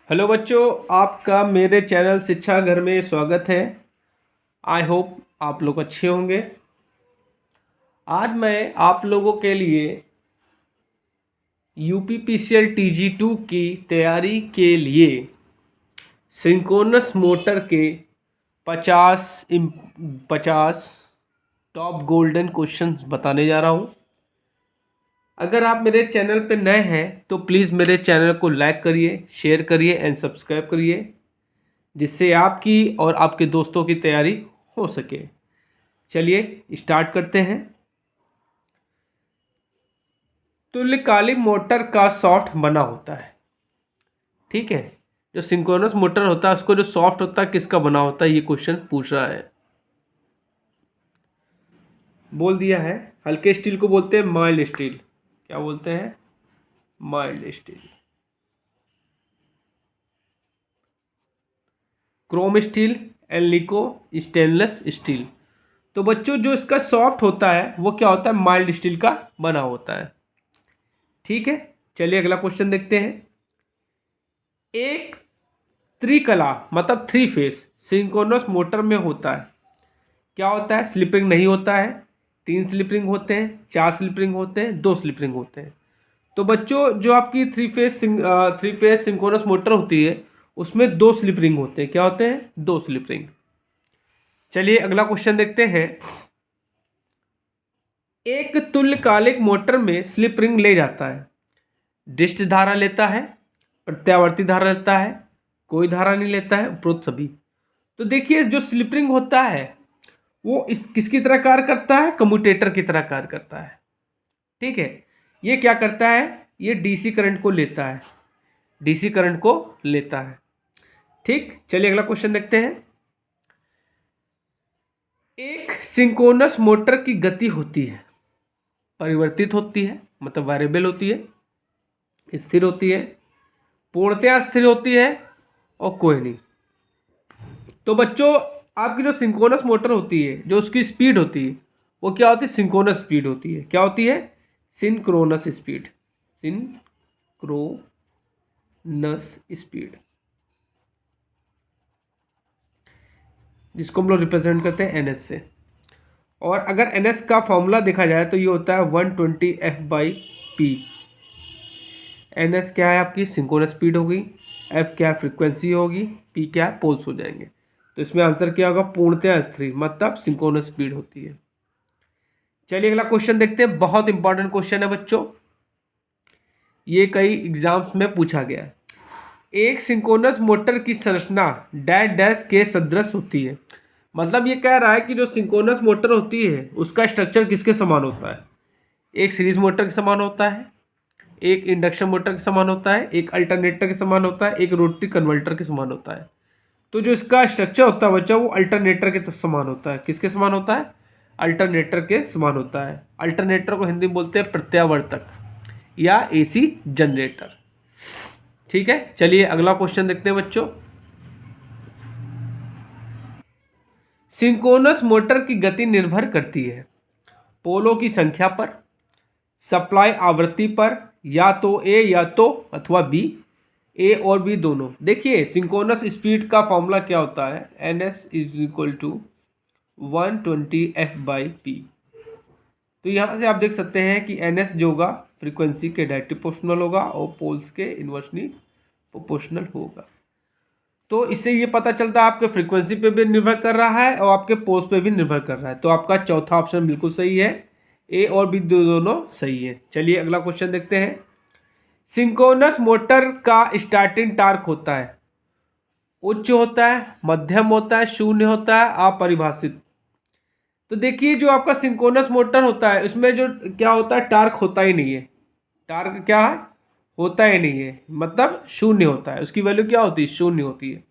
Hello बच्चों, आपका मेरे चैनल शिक्षा घर में स्वागत है। आई होप आप लोग अच्छे होंगे। आज मैं आप लोगों के लिए यूपीपीसीएल TG2 की तैयारी के लिए सिंक्रोनस मोटर के 50 टॉप गोल्डन क्वेश्चंस बताने जा रहा हूँ। अगर आप मेरे चैनल पर नए हैं तो प्लीज़ मेरे चैनल को लाइक करिए, शेयर करिए एंड सब्सक्राइब करिए, जिससे आपकी और आपके दोस्तों की तैयारी हो सके। चलिए स्टार्ट करते हैं। तुल्यकालिक मोटर का सॉफ्ट बना होता है, ठीक है। जो सिंक्रोनस मोटर होता है उसको जो सॉफ्ट होता है किसका बना होता है, ये क्वेश्चन पूछ रहा है। बोल दिया है, हल्के स्टील को बोलते हैं माइल्ड स्टील। क्या बोलते हैं? Mild steel. Chrome steel, alnico, stainless steel. तो बच्चों जो इसका सॉफ्ट होता है वो क्या होता है? माइल्ड स्टील का बना होता है, ठीक है। चलिए अगला क्वेश्चन देखते हैं। एक त्रिकला मतलब थ्री फेस सिंक्रोनस मोटर में होता है, क्या होता है? स्लिप रिंग नहीं होता है, 3 स्लिप रिंग होते हैं, 4 स्लिप रिंग होते हैं, 2 स्लिप रिंग होते हैं। तो बच्चों जो आपकी थ्री फेस सिंक्रोनस मोटर होती है उसमें 2 स्लिप रिंग होते हैं। क्या होते हैं? 2 स्लिप रिंग। चलिए अगला क्वेश्चन देखते हैं। एक तुल्यकालिक मोटर में स्लिप रिंग ले जाता है, डिस्च धारा लेता है, प्रत्यावर्ती धारा लेता है, कोई धारा नहीं लेता है, उपरोक्त सभी। तो देखिए जो स्लिप रिंग होता है वो इस किसकी तरह कार्य करता है? कम्यूटेटर की तरह कार्य करता है, ठीक है। ये क्या करता है? ये डीसी करंट को लेता है, डीसी करंट को लेता है, ठीक। चलिए अगला क्वेश्चन देखते हैं। एक सिंक्रोनस मोटर की गति होती है, परिवर्तित होती है मतलब वेरिएबल होती है, स्थिर होती है, पूर्णतया स्थिर होती है और कोई नहीं। तो बच्चों आपकी जो सिंक्रोनस मोटर होती है जो उसकी स्पीड होती है वो क्या होती है? सिंक्रोनस स्पीड होती है। क्या होती है? सिंक्रोनस स्पीड, सिंक्रोनस स्पीड, जिसको हम लोग रिप्रेजेंट करते हैं NS से। और अगर NS का फॉर्मूला देखा जाए तो ये होता है 120F/P। NS क्या है? आपकी सिंक्रोनस स्पीड होगी, F क्या है? फ्रीक्वेंसी होगी, P क्या है? पोल्स हो जाएंगे। तो इसमें आंसर क्या होगा? पूर्णतया स्थिर मतलब सिंक्रोनस स्पीड होती है। चलिए अगला क्वेश्चन देखते हैं। बहुत इंपॉर्टेंट क्वेश्चन है बच्चों, ये कई एग्जाम्स में पूछा गया है। एक सिंक्रोनस मोटर की संरचना डैश डैश के सदृश होती है। मतलब ये कह रहा है कि जो सिंक्रोनस मोटर होती है उसका स्ट्रक्चर किसके समान होता है? एक सीरीज मोटर के समान होता है, एक इंडक्शन मोटर के समान होता है, एक अल्टरनेटर के समान होता है, एक रोटरी कन्वर्टर के समान होता है। तो जो इसका स्ट्रक्चर होता है बच्चा वो अल्टरनेटर के समान होता है। किसके समान होता है? अल्टरनेटर के समान होता है। अल्टरनेटर को हिंदी में बोलते हैं प्रत्यावर्तक या AC जनरेटर, ठीक है। चलिए अगला क्वेश्चन देखते हैं बच्चों। सिंक्रोनस मोटर की गति निर्भर करती है पोलों की संख्या पर, सप्लाई आवृत्ति पर, या तो A या तो अथवा B, A और B दोनों। देखिए सिंक्रोनस स्पीड का फॉर्मूला क्या होता है? NS = 120F/P। तो यहाँ से आप देख सकते हैं कि NS जो होगा फ्रीक्वेंसी के डायरेक्टली प्रोपोर्शनल होगा और पोल्स के इन्वर्सली प्रोपोर्शनल होगा। तो इससे ये पता चलता है आपके फ्रीक्वेंसी पे भी निर्भर कर रहा है और आपके पोल्स पे भी निर्भर कर रहा है। तो आपका चौथा ऑप्शन बिल्कुल सही है, A और B दोनों सही है। चलिए अगला क्वेश्चन देखते हैं। सिंक्रोनस मोटर का स्टार्टिंग टार्क होता है, उच्च होता है, मध्यम होता है, शून्य होता है, अपरिभाषित। तो देखिए जो आपका सिंक्रोनस मोटर होता है उसमें जो क्या होता है? टार्क होता ही नहीं है। टार्क क्या है? होता ही नहीं है, मतलब शून्य होता है। उसकी वैल्यू क्या होती है? शून्य होती है।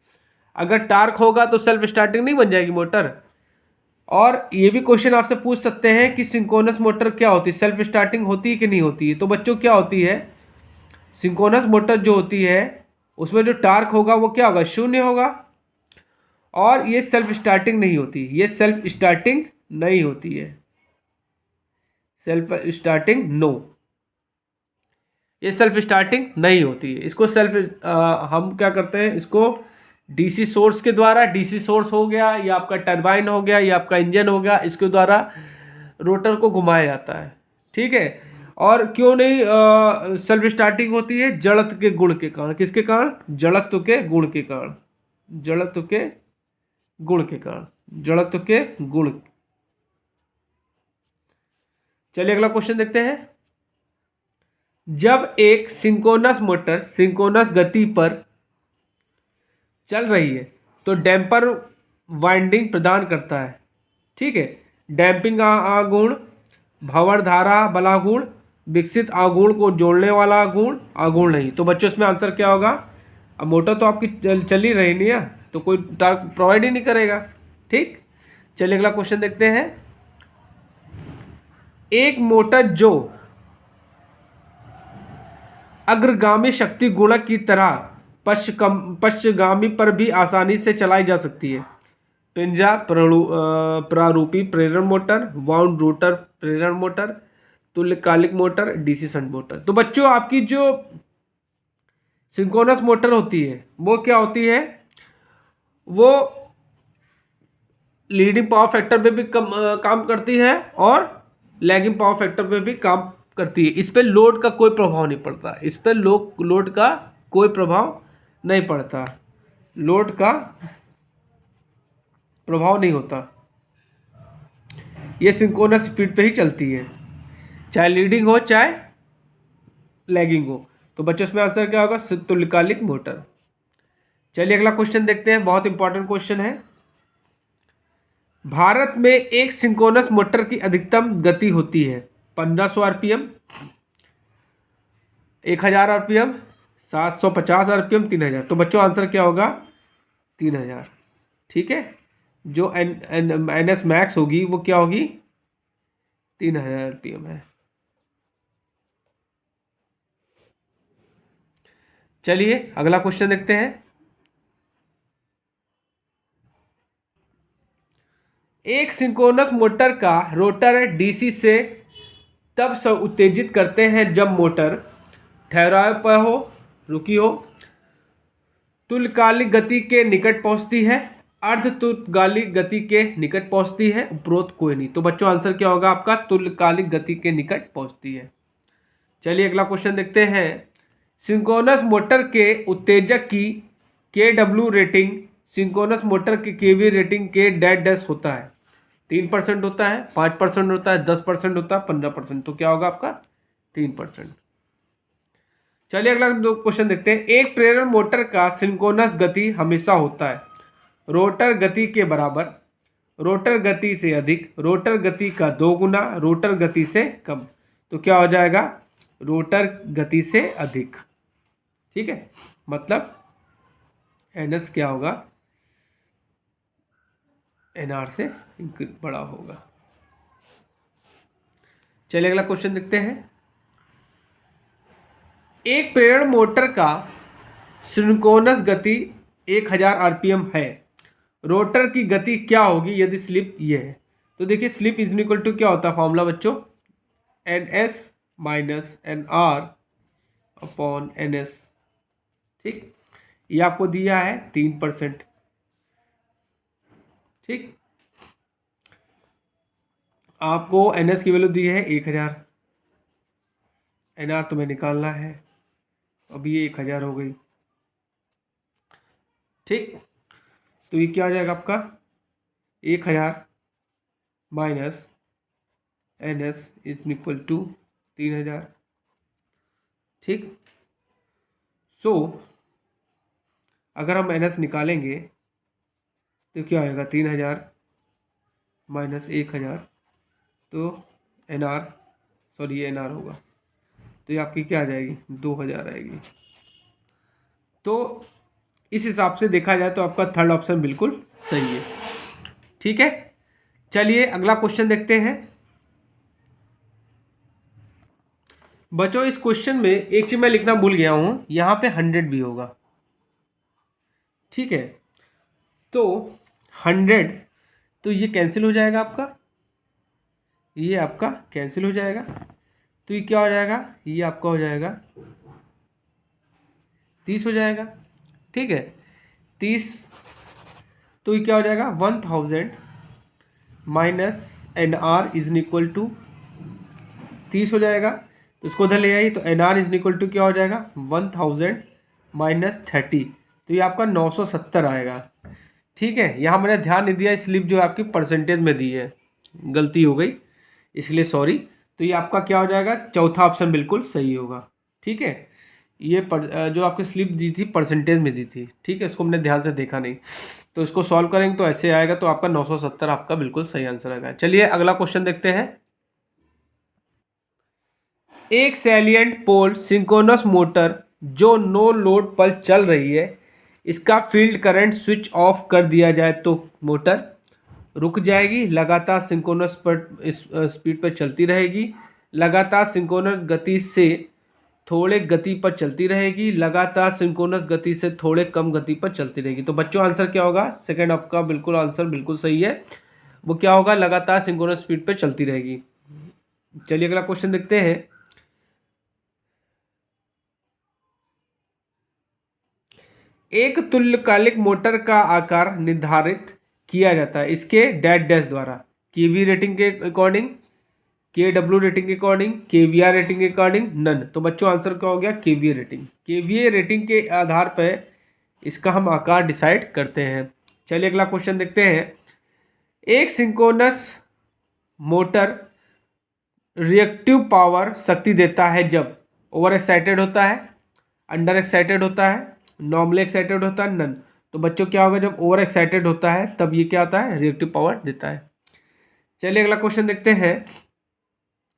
अगर टार्क होगा तो सेल्फ स्टार्टिंग नहीं बन जाएगी मोटर। और ये भी क्वेश्चन आपसे पूछ सकते हैं कि सिंक्रोनस मोटर क्या होती है? सेल्फ स्टार्टिंग होती है कि नहीं होती है? तो बच्चों क्या होती है? सिंक्रोनस मोटर जो होती है उसमें जो टार्क होगा वो क्या होगा? शून्य होगा। और ये सेल्फ स्टार्टिंग नहीं होती, ये सेल्फ स्टार्टिंग नहीं होती है, सेल्फ स्टार्टिंग नो। ये सेल्फ स्टार्टिंग नहीं होती है। इसको हम क्या करते हैं, इसको डीसी सोर्स के द्वारा, डीसी सोर्स हो गया या आपका टरबाइन हो गया या आपका इंजन हो गया, इसके द्वारा रोटर को घुमाया जाता है। ठीक है। और क्यों नहीं सेल्फ स्टार्टिंग होती है? जड़त्व के गुण के कारण। किसके कारण? जड़त्व के गुण के कारण। जड़त्व के गुण के कारण। जड़त्व के गुण। चलिए अगला क्वेश्चन देखते हैं। जब एक सिंक्रोनस मोटर सिंक्रोनस गति पर चल रही है तो डैम्पर वाइंडिंग प्रदान करता है। ठीक है। डैम्पिंग आघूर्ण, भंवर धारा बलागुण, विकसित आघूर्ण को जोड़ने वाला आघूर्ण, आघूर्ण नहीं। तो बच्चों इसमें आंसर क्या होगा? अब मोटर तो आपकी चल ही रही नहीं है तो कोई टार्क प्रोवाइड ही नहीं करेगा। ठीक। चलिए अगला क्वेश्चन देखते हैं। एक मोटर जो अग्रगामी शक्ति गुणक की तरह पश्चगामी पर भी आसानी से चलाई जा सकती है। पिंजा प्रारूपी प्रेरण मोटर, वाउंड रोटर प्रेरण मोटर, तुल्यकालिक मोटर, डीसी शंट मोटर। तो बच्चों आपकी जो सिंक्रोनस मोटर होती है वो क्या होती है? वो लीडिंग पावर फैक्टर पे भी काम करती है और लैगिंग पावर फैक्टर पे भी काम करती है। इस पर लोड का कोई प्रभाव नहीं पड़ता। इस पर लोड का कोई प्रभाव नहीं पड़ता। लोड का प्रभाव नहीं होता। ये सिंक्रोनस स्पीड पे ही चलती है, चाहे लीडिंग हो चाहे लैगिंग हो। तो बच्चों इसमें आंसर क्या होगा? तुल्यकालिक मोटर। चलिए अगला क्वेश्चन देखते हैं, बहुत इंपॉर्टेंट क्वेश्चन है। भारत में एक सिंक्रोनस मोटर की अधिकतम गति होती है 1500 आरपीएम, 1000 आरपीएम, 750 आरपीएम, 3000। तो बच्चों आंसर क्या होगा? 3000। ठीक है। जो एन एस मैक्स होगी वो क्या होगी? 3000 आरपीएम है। चलिए अगला क्वेश्चन देखते हैं। एक सिंक्रोनस मोटर का रोटर डीसी से तब उत्तेजित करते हैं जब मोटर ठहराव पर हो, रुकी हो, तुल्यकालिक गति के निकट पहुंचती है, अर्ध तुल्यकालिक गति के निकट पहुंचती है, उपरोक्त कोई नहीं। तो बच्चों आंसर क्या होगा आपका? तुल्यकालिक गति के निकट पहुंचती है। चलिए अगला क्वेश्चन देखते हैं। सिंक्रोनस मोटर के उत्तेजक की KW रेटिंग सिंक्रोनस मोटर की KV रेटिंग के डैश होता है। 3% होता है, 5% होता है, 10% होता है, 15%। तो क्या होगा आपका? 3%। चलिए अगला दो क्वेश्चन देखते हैं। एक प्रेरण मोटर का सिंक्रोनस गति हमेशा होता है रोटर गति के बराबर, रोटर गति से अधिक, रोटर गति का 2 गुना, रोटर गति से कम। तो क्या हो जाएगा? रोटर गति से अधिक। ठीक है। मतलब NS क्या होगा? NR से बड़ा होगा। चलिए अगला क्वेश्चन देखते हैं। एक प्रेरण मोटर का सिंक्रोनस गति 1000 आरपीएम है। रोटर की गति क्या होगी यदि स्लिप ये है? तो देखिए स्लिप इज इक्वल टू क्या होता है फॉर्मूला बच्चों? NS minus NR upon NS। ठीक। ये आपको दिया है 3%। ठीक। आपको NS की वैल्यू दी है 1000, NR तुम्हें निकालना है। अभी ये 1000 हो गई। ठीक। तो ये क्या आ जाएगा आपका? 1000 minus NS is equal to 3000। ठीक। सो अगर हम NS निकालेंगे तो क्या आएगा? 3000 माइनस 1000, तो NR, सॉरी ये NR होगा, तो ये आपकी क्या आ जाएगी? 2000 आएगी। तो इस हिसाब से देखा जाए तो आपका थर्ड ऑप्शन बिल्कुल सही है। ठीक है। चलिए अगला क्वेश्चन देखते हैं। बच्चों इस क्वेश्चन में एक चीज मैं लिखना भूल गया हूं, यहां पे 100 भी होगा। ठीक है। तो 100, तो ये कैंसिल हो जाएगा आपका, ये आपका कैंसिल हो जाएगा। तो ये क्या हो जाएगा, ये आपका हो जाएगा 30 हो जाएगा। ठीक है, 30, तो ये क्या हो जाएगा 1000 minus N R is equal to 30 हो जाएगा। तो इसको उधर ले आइए, तो N R is equal to क्या हो जाएगा 1000 माइनस 30, तो ये आपका 970 आएगा। ठीक है, यहाँ मैंने ध्यान नहीं दिया, स्लिप जो आपकी परसेंटेज में दी है, गलती हो गई, इसलिए सॉरी। तो ये आपका क्या हो जाएगा, चौथा ऑप्शन बिल्कुल सही होगा। ठीक है, ये जो आपकी स्लिप दी थी परसेंटेज में दी थी। ठीक है, इसको हमने ध्यान से देखा नहीं, तो इसको सॉल्व करेंगे तो ऐसे आएगा, तो आपका 970 आपका बिल्कुल सही आंसर आएगा। चलिए अगला क्वेश्चन देखते हैं। एक सैलिएंट पोल सिंक्रोनस मोटर जो नो लोड पर चल रही है, इसका फील्ड करंट स्विच ऑफ कर दिया जाए तो मोटर रुक जाएगी, लगातार सिंक्रोनस पर स्पीड पर चलती रहेगी, लगातार सिंक्रोनस गति से थोड़े गति पर चलती रहेगी, लगातार सिंक्रोनस गति से थोड़े कम गति पर चलती रहेगी। तो बच्चों आंसर क्या होगा, सेकंड आपका बिल्कुल आंसर बिल्कुल सही है। वो क्या होगा, लगातार सिंक्रोनस स्पीड पर चलती रहेगी। चलिए अगला क्वेश्चन देखते हैं। एक तुल्यकालिक मोटर का आकार निर्धारित किया जाता है इसके डैश डैश द्वारा, केवी रेटिंग के अकॉर्डिंग, केडब्ल्यू रेटिंग के अकॉर्डिंग, केवीआर रेटिंग के अकॉर्डिंग, नन। तो बच्चों आंसर क्या हो गया, केवीए रेटिंग। केवीए रेटिंग के आधार पर इसका हम आकार डिसाइड करते हैं। चलिए अगला क्वेश्चन देखते हैं। एक सिंक्रोनस मोटर रिएक्टिव पावर शक्ति देता है जब ओवर एक्साइटेड होता है, अंडर एक्साइटेड होता है, नॉर्मली एक्साइटेड होता है, नन। तो बच्चों क्या होगा, जब ओवर एक्साइटेड होता है तब ये क्या होता है, रिएक्टिव पावर देता है। चलिए अगला क्वेश्चन देखते हैं।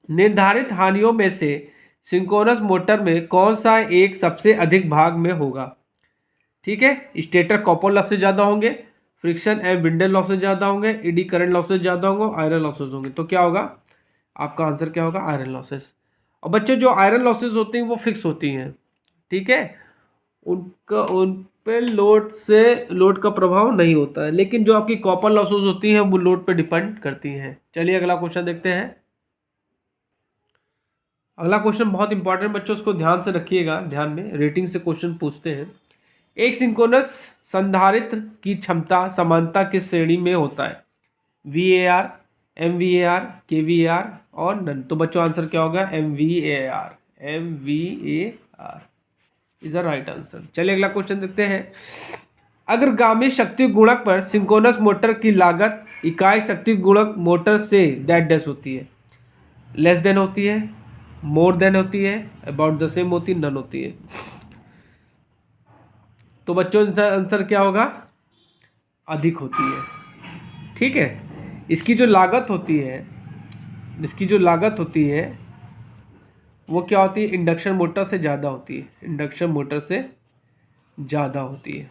निर्धारित हानियों में से सिंक्रोनस मोटर में कौन सा एक सबसे अधिक भाग में होगा। ठीक है, स्टेटर कॉपर लॉसेज ज़्यादा होंगे, फ्रिक्शन एंड विंडल लॉसेज ज़्यादा होंगे, ईडी करंट लॉसेज ज़्यादा होंगे, आयरन लॉसेज होंगे। तो क्या होगा, आपका आंसर क्या होगा, आयरन लॉसेज। और बच्चों जो आयरन लॉसेज होती हैं वो फिक्स होती हैं। ठीक है, उनका उन पे लोड का प्रभाव नहीं होता है, लेकिन जो आपकी कॉपर लॉसेज होती हैं वो लोड पे डिपेंड करती हैं। चलिए अगला क्वेश्चन देखते हैं। अगला क्वेश्चन बहुत इंपॉर्टेंट बच्चों, उसको ध्यान से रखिएगा, ध्यान में रेटिंग से क्वेश्चन पूछते हैं। एक सिंक्रोनस संधारित्र की क्षमता समानता किस श्रेणी में होता है, VAR, MVAR, KVAR और नन। तो बच्चों आंसर क्या होगा, MVAR। MVAR is the right answer. चलिए अगला क्वेश्चन देखते हैं। अग्रगामी शक्ति गुणक पर सिंक्रोनस मोटर की लागत इकाई शक्ति गुणक मोटर से डैश डैश होती है, लेस देन होती है, मोर देन होती है, अबाउट द सेम होती है, नन होती है। तो बच्चों आंसर क्या होगा, अधिक होती है। ठीक है, इसकी जो लागत होती है वो क्या होती है, इंडक्शन मोटर से ज़्यादा होती है, इंडक्शन मोटर से ज़्यादा होती है,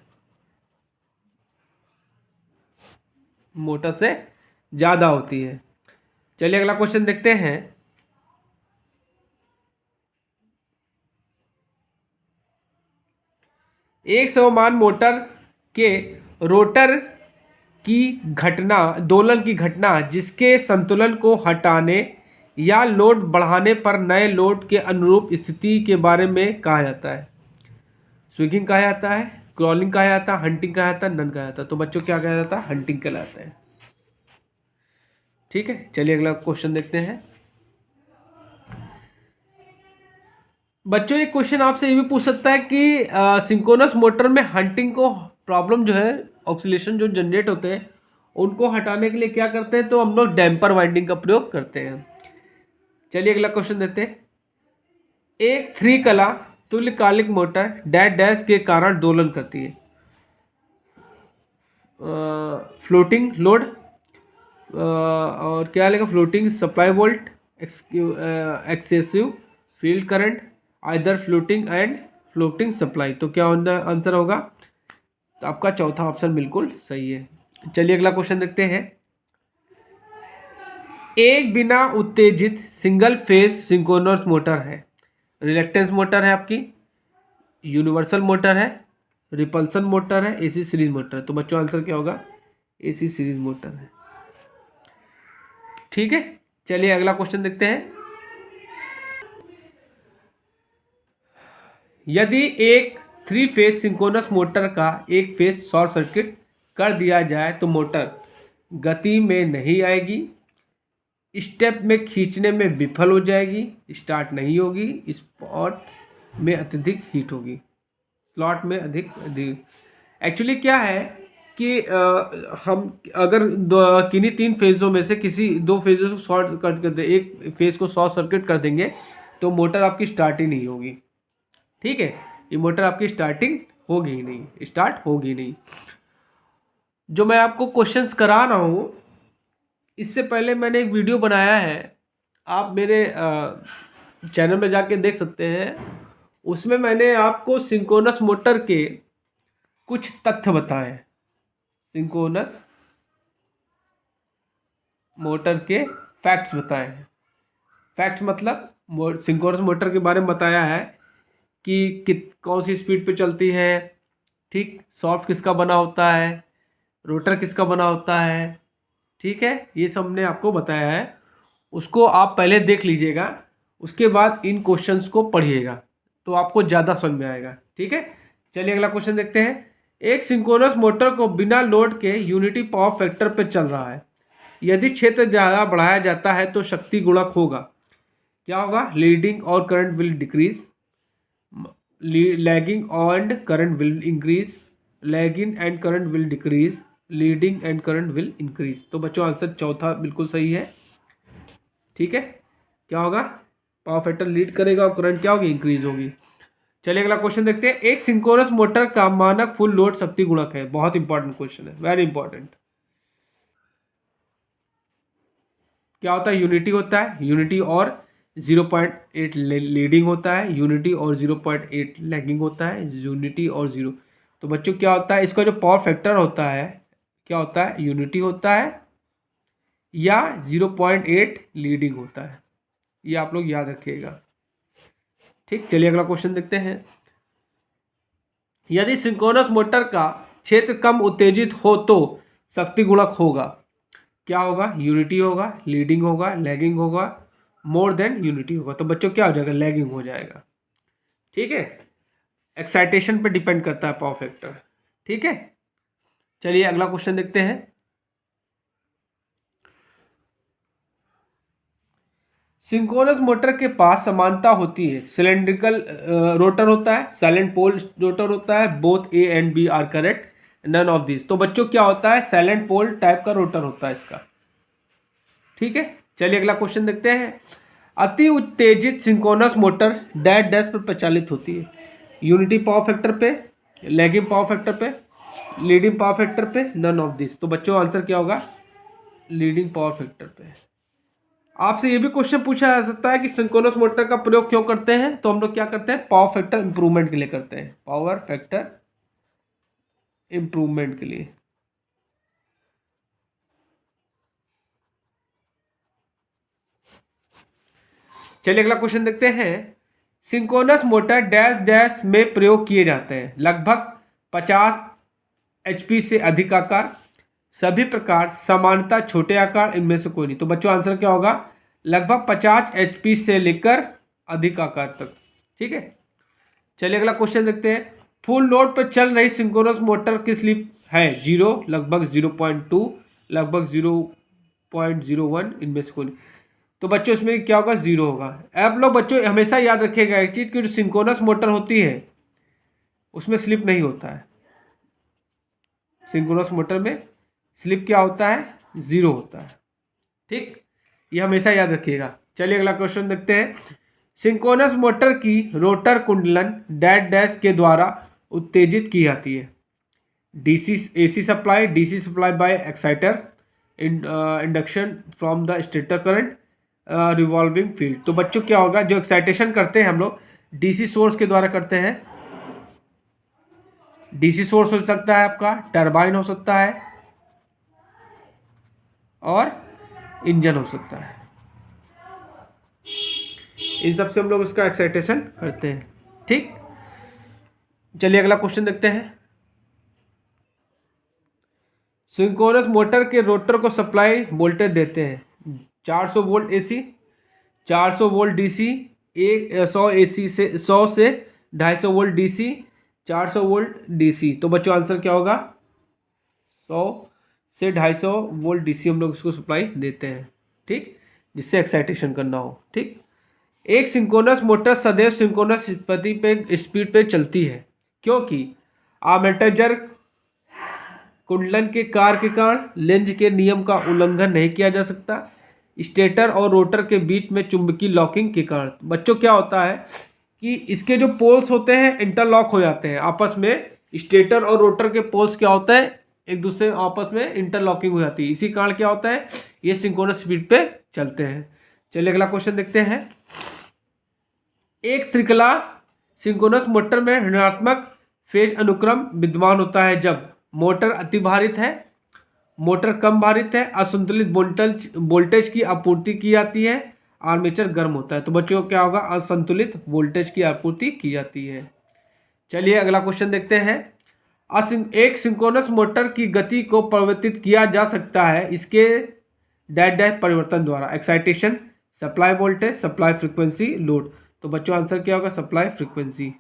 मोटर से ज़्यादा होती है। चलिए अगला क्वेश्चन देखते हैं। एक समान मोटर के रोटर की घटना, दोलन की घटना जिसके संतुलन को हटाने या लोड बढ़ाने पर नए लोड के अनुरूप स्थिति के बारे में कहा जाता है। स्विंगिंग कहा जाता है, क्रॉलिंग कहा जाता है, हंटिंग कहा जाता है, नन कहा जाता है। तो बच्चों क्या कहा जाता है, हंटिंग कहलाता है। ठीक है, चलिए अगला क्वेश्चन देखते हैं। बच्चों एक क्वेश्चन आपसे ये भी पूछ सकता है कि सिंक्रोनस मोटर में हंटिंग को प्रॉब्लम जो है, ऑक्सीलेशन जो जनरेट होते हैं उनको हटाने के लिए क्या करते हैं, तो हम लोग डैम्पर वाइंडिंग का प्रयोग करते हैं। चलिए अगला क्वेश्चन देते हैं। एक थ्री कला तुल्यकालिक मोटर डैश डैश के कारण दोलन करती है, फ्लोटिंग लोड, और क्या लेगा, floating supply volt, excessive field current, either floating and floating supply. तो क्या आंसर होगा, तो आपका चौथा ऑप्शन बिल्कुल सही है। चलिए अगला क्वेश्चन देखते हैं। एक बिना उत्तेजित सिंगल फेज सिंक्रोनस मोटर है, रिलक्टेंस मोटर है आपकी, यूनिवर्सल मोटर है, रिपल्सन मोटर है, AC सीरीज मोटर है। तो बच्चों आंसर क्या होगा, AC सीरीज मोटर है। ठीक है, चलिए अगला क्वेश्चन देखते हैं। यदि एक 3 फेज सिंक्रोनस मोटर का एक फेज शॉर्ट सर्किट कर दिया जाए तो मोटर गति में नहीं आएगी, स्टेप में खींचने में विफल हो जाएगी, स्टार्ट नहीं होगी, स्पॉट में अत्यधिक हीट होगी, स्लॉट में अधिक एक्चुअली क्या है कि हम अगर किन्हीं 3 फेज़ों में से किसी 2 फेज़ों को शॉर्ट कर दे, एक फेज़ को शॉर्ट सर्किट कर देंगे तो मोटर आपकी स्टार्ट ही नहीं होगी। ठीक है, ये मोटर आपकी स्टार्टिंग होगी ही नहीं, स्टार्ट होगी नहीं। जो मैं आपको क्वेश्चंस करा रहा हूँ, इससे पहले मैंने एक वीडियो बनाया है, आप मेरे चैनल में जाके देख सकते हैं। उसमें मैंने आपको सिंक्रोनस मोटर के कुछ तथ्य बताए, सिंक्रोनस मोटर के फैक्ट्स बताए हैं। फैक्ट्स मतलब सिंक्रोनस मोटर के बारे में बताया है कि कौन सी स्पीड पे चलती है, ठीक, सॉफ्ट किसका बना होता है, रोटर किसका बना होता है, ठीक है, ये सब हमने आपको बताया है। उसको आप पहले देख लीजिएगा, उसके बाद इन क्वेश्चंस को पढ़िएगा तो आपको ज़्यादा समझ में आएगा। ठीक है, चलिए अगला क्वेश्चन देखते हैं। एक सिंक्रोनस मोटर को बिना लोड के यूनिटी पावर फैक्टर पर चल रहा है, यदि क्षेत्र ज़्यादा बढ़ाया जाता है तो शक्ति गुणक होगा, क्या होगा? लीडिंग और current will decrease, lagging and current will increase, lagging and current will decrease, leading and current will increase. तो बच्चों आंसर चौथा बिल्कुल सही है। ठीक है, क्या होगा? पावर फैक्टर लीड करेगा और करंट क्या होगी? इंक्रीज होगी। चलिए अगला क्वेश्चन देखते हैं। एक सिंक्रोनस मोटर का मानक फुल लोड शक्ति गुणक है। बहुत इंपॉर्टेंट क्वेश्चन है, वेरी इंपॉर्टेंट। क्या होता है? यूनिटी होता है, यूनिटी और 0.8 लीडिंग होता है, यूनिटी और 0.8 लैगिंग होता है, यूनिटी और 0। तो बच्चों क्या होता है? इसका जो पावर फैक्टर होता है क्या होता है? यूनिटी होता है या 0.8 लीडिंग होता है, ये आप लोग याद रखिएगा। ठीक, चलिए अगला क्वेश्चन देखते हैं। यदि सिंक्रोनस मोटर का क्षेत्र कम उत्तेजित हो तो शक्ति गुणक होगा, क्या होगा? यूनिटी होगा, लीडिंग होगा, लैगिंग होगा, मोर देन यूनिटी होगा। तो बच्चों क्या हो जाएगा? लैगिंग हो जाएगा। ठीक है, एक्साइटेशन पे डिपेंड करता है पावर फैक्टर। ठीक है, चलिए अगला क्वेश्चन देखते हैं। सिंक्रोनस मोटर के पास समानता होती है, सिलेंड्रिकल रोटर होता है, साइलेंट पोल रोटर होता है, both A and B are correct, none of this. तो बच्चों क्या होता है? साइलेंट पोल टाइप का रोटर होता है इसका। ठीक है, चलिए अगला क्वेश्चन देखते हैं। अति उत्तेजित सिंक्रोनस मोटर डैश डैश पर प्रचालित होती है, यूनिटी पावर फैक्टर पे, लैगिंग पावर फैक्टर पे, लीडिंग पावर फैक्टर पे, नन ऑफ दिस। तो बच्चों आंसर क्या होगा? लीडिंग पावर फैक्टर पे। आपसे ये भी क्वेश्चन पूछा जा सकता है कि सिंक्रोनस मोटर का प्रयोग क्यों करते हैं? तो हम लोग क्या करते हैं? पावर फैक्टर इंप्रूवमेंट के लिए करते हैं, पावर फैक्टर इंप्रूवमेंट के लिए। चलिए अगला क्वेश्चन देखते हैं। सिंक्रोनस मोटर डैश डैश में प्रयोग किए जाते हैं, लगभग 50 HP से अधिक आकार, सभी प्रकार, समानता, छोटे आकार, इनमें से कोई नहीं। तो बच्चों आंसर क्या होगा? लगभग 50 HP से लेकर अधिक आकार तक। ठीक है, चलिए अगला क्वेश्चन देखते हैं। फुल लोड पर चल रही सिंक्रोनस मोटर की स्लिप है 0, लगभग 0.2, लगभग 0.01, इनमें से कोई नहीं। तो बच्चों इसमें क्या होगा? 0 होगा। आप लोग बच्चों हमेशा याद रखिएगा एक चीज़ कि जो सिंक्रोनस मोटर होती है उसमें स्लिप नहीं होता है। सिंक्रोनस मोटर में स्लिप क्या होता है? 0 होता है। ठीक, ये हमेशा याद रखिएगा। चलिए अगला क्वेश्चन देखते हैं। सिंक्रोनस मोटर की रोटर कुंडलन डैश डैश के द्वारा उत्तेजित की जाती है, AC supply bye exciter, induction from the stator current, revolving field. तो बच्चों क्या होगा? जो एक्साइटेशन करते हैं हम लोग DC सोर्स के द्वारा करते हैं। DC सोर्स हो सकता है आपका, टरबाइन हो सकता है और इंजन हो सकता है। इन सब से हम लोग उसका एक्साइटेशन करते हैं। ठीक, चलिए अगला क्वेश्चन देखते हैं। सिंक्रोनस मोटर के रोटर को सप्लाई वोल्टेज देते हैं 400 volt AC, 400 volt DC, 100 AC से 100 से 250 वोल्ट डीसी, 400 वोल्ट डीसी। तो बच्चों आंसर क्या होगा? 100 से 250 वोल्ट डीसी हम लोग इसको सप्लाई देते हैं, ठीक, जिससे एक्साइटेशन करना हो, ठीक। एक सिंक्रोनस मोटर सदैव सिंक्रोनस स्पीड पे चलती है क्योंकि आर्मेचर कुंडलन के कार्य के कारण लेंज के नियम का उल्लंघन नहीं किया जा सकता, स्टेटर और रोटर के बीच में चुंबकीय लॉकिंग के कारण। बच्चों क्या होता है कि इसके जो पोल्स होते हैं इंटरलॉक हो जाते हैं आपस में, स्टेटर और रोटर के पोल्स क्या होता है एक दूसरे आपस में इंटरलॉकिंग हो जाती है, इसी कारण क्या होता है ये सिंक्रोनस स्पीड पे चलते हैं। चलिए अगला क्वेश्चन देखते हैं। एक त्रिकला सिंक्रोनस मोटर में ऋणात्मक फेज अनुक्रम विद्यमान होता है जब मोटर अति भारित है, मोटर कम भारित है, असंतुलित वोल्टेज की आपूर्ति की जाती है, आर्मेचर गर्म होता है। तो बच्चों क्या होगा? असंतुलित वोल्टेज की आपूर्ति की जाती है। चलिए अगला क्वेश्चन देखते हैं। एक सिंक्रोनस मोटर की गति को परिवर्तित किया जा सकता है इसके डैश डैश परिवर्तन द्वारा, excitation, supply voltage, supply frequency, load. तो बच्चों आंसर क्या होगा? सप्लाई फ्रीक्वेंसी,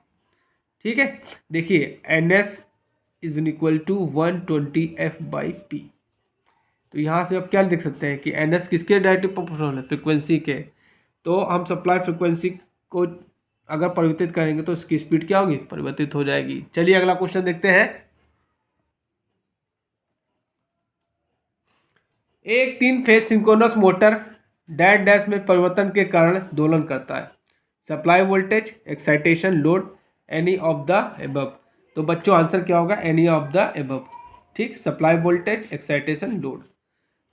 ठीक है। देखिए NS is equal to 120F/P। तो यहाँ से आप क्या देख सकते हैं कि NS किसके डायरेक्टली प्रोपोर्शनल है? फ्रीक्वेंसी के। तो हम सप्लाई फ्रीक्वेंसी को अगर परिवर्तित करेंगे तो इसकी स्पीड क्या होगी? परिवर्तित हो जाएगी। चलिए अगला क्वेश्चन देखते हैं। एक 3 phase synchronous motor dash dash में परिवर्तन के कारण दोलन करता है, supply voltage, excitation, load, any of the above. तो बच्चों आंसर क्या होगा? एनी ऑफ द एबव, ठीक, सप्लाई वोल्टेज, एक्साइटेशन, लोड।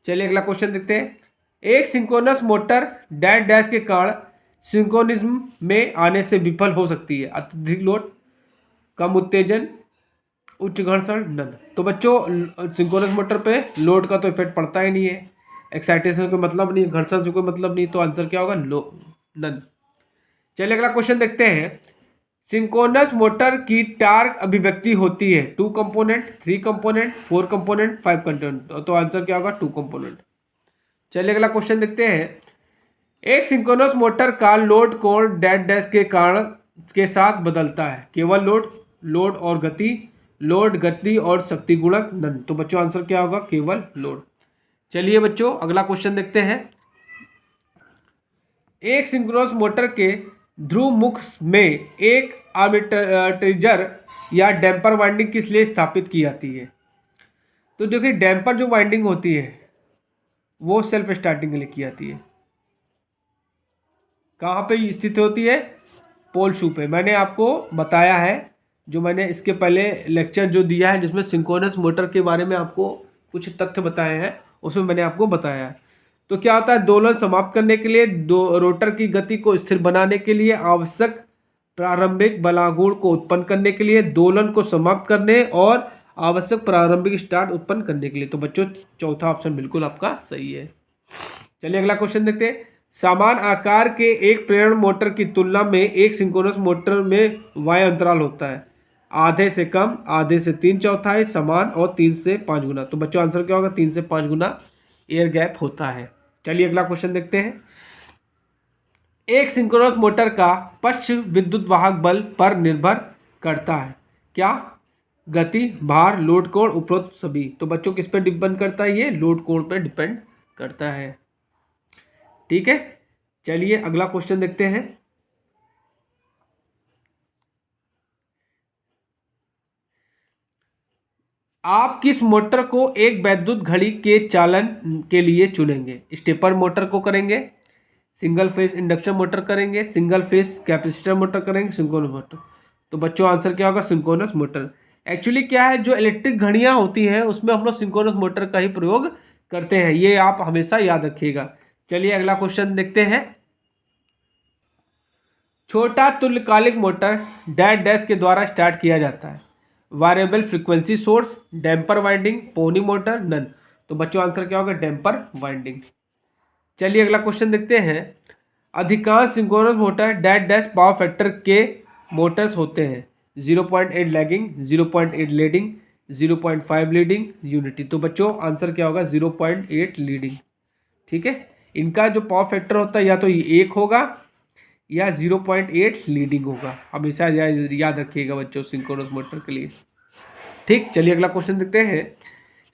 चलिए अगला क्वेश्चन देखते हैं। एक सिंक्रोनस मोटर डैश डैश के कारण सिंक्रोनिज्म में आने से विफल हो सकती है, अत्यधिक लोड, कम उत्तेजन, उच्च घर्षण, नन। तो बच्चों सिंक्रोनस मोटर पे लोड का तो इफेक्ट पड़ता ही नहीं है, एक्साइटेशन कोई मतलब नहीं, घर्षण से कोई मतलब नहीं, तो आंसर क्या होगा? नन। चलिए अगला क्वेश्चन देखते हैं। सिंक्रोनस मोटर की टार्क अभिव्यक्ति होती है 2 कंपोनेंट, 3 कंपोनेंट, 4 कंपोनेंट, 5 कंपोनेंट। तो आंसर क्या होगा? 2 कंपोनेंट। चलिए अगला क्वेश्चन देखते हैं। एक सिंक्रोनस मोटर का लोड कोण डैश डैश के कारण के साथ बदलता है, केवल लोड, लोड और गति, लोड, गति और शक्ति गुणक, नन। तो बच्चों आंसर क्या होगा? केवल लोड। चलिए बच्चों अगला क्वेश्चन देखते हैं। एक सिंक्रोनस मोटर के ध्रुव मुख में एक आर्मेचर या डैम्पर वाइंडिंग किस लिए स्थापित की जाती है? तो देखिए डैम्पर जो वाइंडिंग होती है वो सेल्फ स्टार्टिंग के लिए की जाती है। कहाँ पे स्थित होती है? पोल शू पे। मैंने आपको बताया है, जो मैंने इसके पहले लेक्चर जो दिया है जिसमें सिंक्रोनस मोटर के बारे में आपको कुछ तथ्य बताए हैं, उसमें मैंने आपको बताया है। तो क्या होता है? दोलन समाप्त करने के लिए, रोटर की गति को स्थिर बनाने के लिए, आवश्यक प्रारंभिक बलागुण को उत्पन्न करने के लिए, दोलन को समाप्त करने और आवश्यक प्रारंभिक स्टार्ट उत्पन्न करने के लिए। तो बच्चों चौथा ऑप्शन बिल्कुल आपका सही है। चलिए अगला क्वेश्चन देखते हैं। समान आकार के एक प्रेरण मोटर की तुलना में एक सिंक्रोनस मोटर में वायु अंतराल होता है आधे से कम, आधे से 3/4, समान और 3 से 5 गुना। तो बच्चों आंसर क्या होगा? 3 से 5 गुना एयर गैप होता है। चलिए अगला क्वेश्चन देखते हैं। एक सिंक्रोनस मोटर का पक्ष विद्युत वाहक बल पर निर्भर करता है, क्या? गति, भार, लोड कोण, उपरोक्त सभी। तो बच्चों किस पे डिपेंड करता है? ये लोड कोण पे डिपेंड करता है, ठीक है। चलिए अगला क्वेश्चन देखते हैं। आप किस मोटर को एक वैद्युत घड़ी के चालन के लिए चुनेंगे? स्टेपर मोटर को करेंगे, सिंगल फेस इंडक्शन मोटर करेंगे, सिंगल फेस कैपेसिटर मोटर करेंगे, सिंक्रोनस मोटर। तो बच्चों आंसर क्या होगा? Synchronous motor. एक्चुअली क्या है, जो इलेक्ट्रिक घड़ियां होती हैं उसमें हम लोग सिंक्रोनस मोटर का ही प्रयोग करते हैं, ये आप हमेशा याद रखिएगा। चलिए अगला क्वेश्चन देखते हैं। छोटा तुल्यकालिक मोटर डैश डैश के द्वारा स्टार्ट किया जाता है, variable frequency source, damper winding, pony motor, none. तो बच्चों आंसर क्या होगा? Damper winding. चलिए अगला क्वेश्चन देखते हैं। अधिकांश synchronous motor dash dash power factor के मोटर्स होते हैं, 0.8 लैगिंग, 0.8 लीडिंग, 0.5 लीडिंग, यूनिटी। तो बच्चों आंसर क्या होगा? 0.8 लीडिंग, ठीक है। इनका जो पावर फैक्टर होता है या तो ये 1 होगा या 0.8 लीडिंग होगा। हमेशा याद रखिएगा बच्चों सिंक्रोनस मोटर के लिए। ठीक, चलिए अगला क्वेश्चन देखते हैं।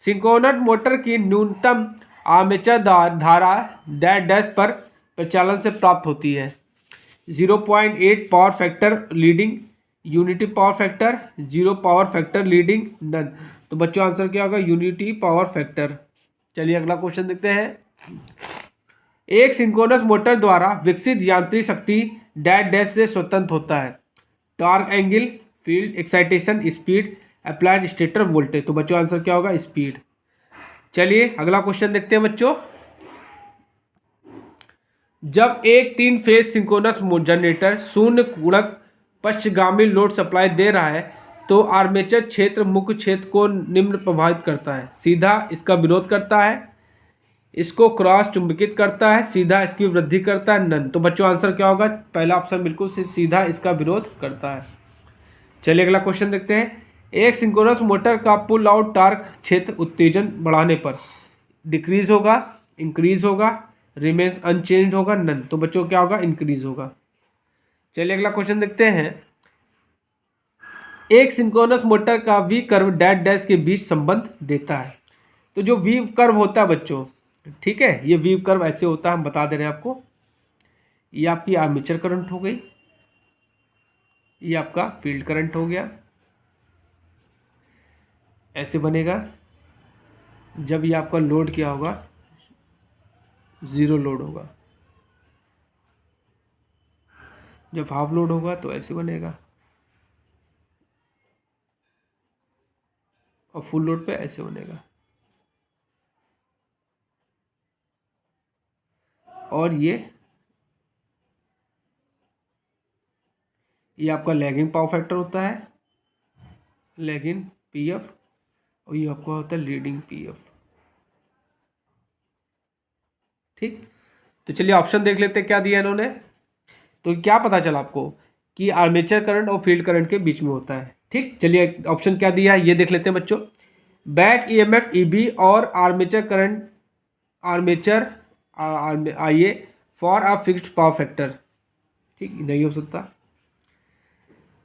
सिंक्रोनस मोटर की न्यूनतम आर्मेचर धारा डैश पर प्रचालन से प्राप्त होती है। 0.8 power factor leading, unity power factor, 0 power factor leading, none. तो बच्चों आंसर क्या होगा? Unity power factor. चलिए अगला क्वेश्चन देखते हैं। एक सिंक्रोनस मोटर द्वारा विकसित यांत्रिक शक्ति डैश से स्वतंत्र होता है। Torque angle, field excitation, speed, applied stator voltage. तो बच्चों आंसर क्या होगा? स्पीड। चलिए अगला क्वेश्चन देखते हैं बच्चों। जब एक 3 फेज सिंक्रोनस जनरेटर शून्य गुणक पश्चगामी लोड सप्लाई दे रहा है तो आर्मेचर क्षेत्र मुख्य क्षेत्र को निम्न प्रभावित करता है। सीधा इसका विरोध करता है, इसको क्रॉस चुंबकित करता है, सीधा इसकी वृद्धि करता है, नन। तो बच्चों आंसर क्या होगा? पहला ऑप्शन बिल्कुल सीधा इसका विरोध करता है। चलिए अगला क्वेश्चन देखते हैं। एक सिंक्रोनस मोटर का पुल आउट टॉर्क क्षेत्र उत्तेजन बढ़ाने पर डिक्रीज होगा, इंक्रीज होगा, रिमेन्स अनचेंज होगा, नन। तो बच्चों क्या होगा? इंक्रीज होगा। चलिए अगला क्वेश्चन देखते हैं। एक सिंक्रोनस मोटर का वी कर्व डैश के बीच संबंध देता है। तो जो वी कर्व होता है बच्चों, ठीक है, ये वी कर्व ऐसे होता है, हम बता दे रहे हैं आपको। ये आपकी आर्मेचर करंट हो गई, ये आपका फील्ड करंट हो गया। ऐसे बनेगा जब ये आपका लोड क्या होगा? 0 लोड होगा। जब हाफ लोड होगा तो ऐसे बनेगा, और फुल लोड पे ऐसे बनेगा। और ये आपका लैगिंग पावर फैक्टर होता है, लैगिंग पीएफ, और ये आपका होता है लीडिंग पीएफ। ठीक, तो चलिए ऑप्शन देख लेते हैं क्या दिया इन्होंने। तो क्या पता चला आपको कि आर्मेचर करंट और फील्ड करंट के बीच में होता है। ठीक, चलिए ऑप्शन क्या दिया है ये देख लेते हैं बच्चों। बैक ईएमएफ ईबी और आर्मेचर करंट, आर्मेचर आइए for a fixed power factor. ठीक, नहीं हो सकता।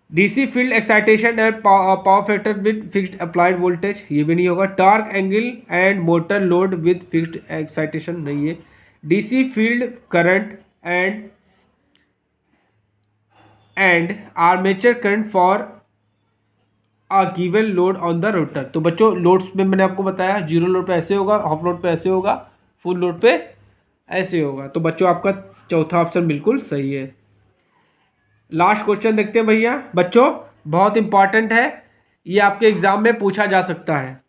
DC field excitation and power factor with fixed applied voltage, ये भी नहीं होगा। Torque angle and motor load with fixed excitation, नहीं है। DC field current and armature current for a given load on the rotor. तो बच्चों loads में मैंने आपको बताया 0 लोड पे ऐसे होगा, हाफ लोड पे ऐसे होगा, फुल लोड पे ऐसे होगा। तो बच्चों आपका चौथा ऑप्शन बिल्कुल सही है। लास्ट क्वेश्चन देखते हैं भैया। बच्चों बहुत इंपॉर्टेंट है, ये आपके एग्जाम में पूछा जा सकता है।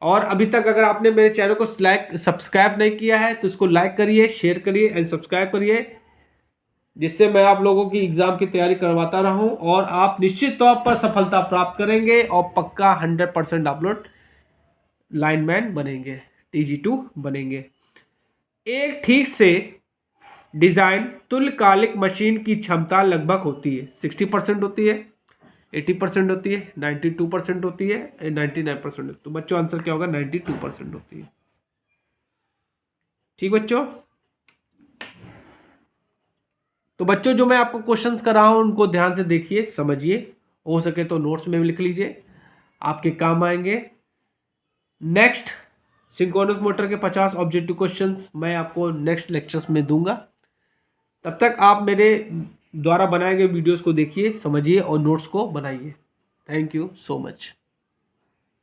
और अभी तक अगर आपने मेरे चैनल को सब्सक्राइब नहीं किया है तो इसको लाइक करिए, शेयर करिए एंड सब्सक्राइब करिए, जिससे मैं आप लोगों की एग्जाम की तैयारी करवाता रहूं और आप निश्चित तौर पर सफलता प्राप्त करेंगे और पक्का 100% आप लोग लाइनमैन बनेंगे, TG2 बनेंगे। एक ठीक से डिजाइन तुल्यकालिक मशीन की क्षमता लगभग होती है 60% होती है, 80% होती है, 92% होती है, 99%। तो बच्चों आंसर क्या होगा? 92% होती है। ठीक बच्चों, तो बच्चों जो मैं आपको क्वेश्चंस कर रहा हूं उनको ध्यान से देखिए, समझिए, हो सके तो नोट्स में भी लिख लीजिए, आपके काम आएंगे। नेक्स्ट सिंक्रोनस मोटर के 50 ऑब्जेक्टिव क्वेश्चंस मैं आपको नेक्स्ट लेक्चर्स में दूंगा। तब तक आप मेरे द्वारा बनाए गए वीडियोस को देखिए, समझिए और नोट्स को बनाइए। Thank you so much.